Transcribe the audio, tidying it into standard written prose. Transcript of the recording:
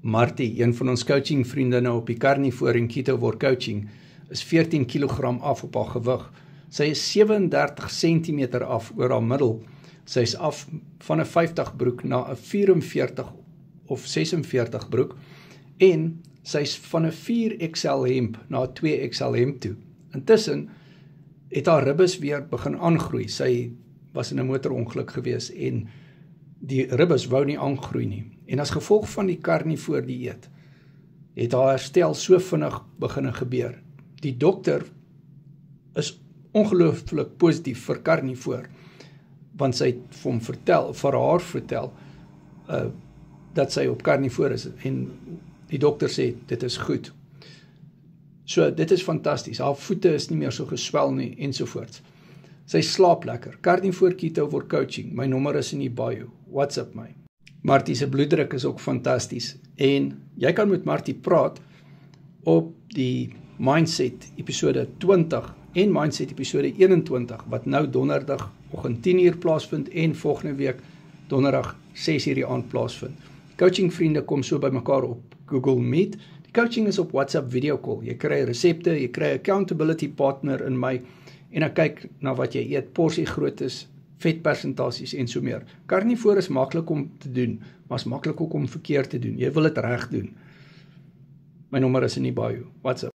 Martie, een van ons coaching vriende nou op die Carnivore en Ketovore coaching, is 14 kg af op haar gewig. Sy is 37 cm af oor haar middel. Sy is af van 'n 50 broek na 'n 44 of 46 broek en sy is van 'n 4XL hemp na 'n 2XL hemp toe. Intussen het haar ribbes weer begin aangroei. Sy was in 'n motorongeluk gewees en die ribbes wou nie aangroei nie. En as gevolg van die Carnivore dieet het haar herstel so vinnig begin gebeur. Die dokter is ongelooflik positief vir Carnivore, want sy het vir haar vertel dat sy op Carnivore is en die dokter sê dit is goed. So dit is fantasties. Haar voete is nie meer so geswel nie ensovoorts. Sy slaap lekker. Carnivore Ketovore coaching. My nommer is in die bio. WhatsApp my. Martie se bloeddruk is ook fantasties en jy kan met Martie praat op die Mindset episode 20 en Mindset episode 21 wat nou donderdag oggend 10:00 plaasvind en volgende week donderdag 6:00 die aand plaasvind. Coaching vriende kom so by mekaar op Google Meet. Die coaching is op WhatsApp video call. Jy kry resepte, jy kry 'n accountability partner in my en ek kyk na wat jy eet, porsie groottes, vetpersentasies en so meer. Carnivore is maklik om te doen, maar is maklik ook om verkeerd te doen. Jy wil dit reg doen. My nommer is in die bio. WhatsApp.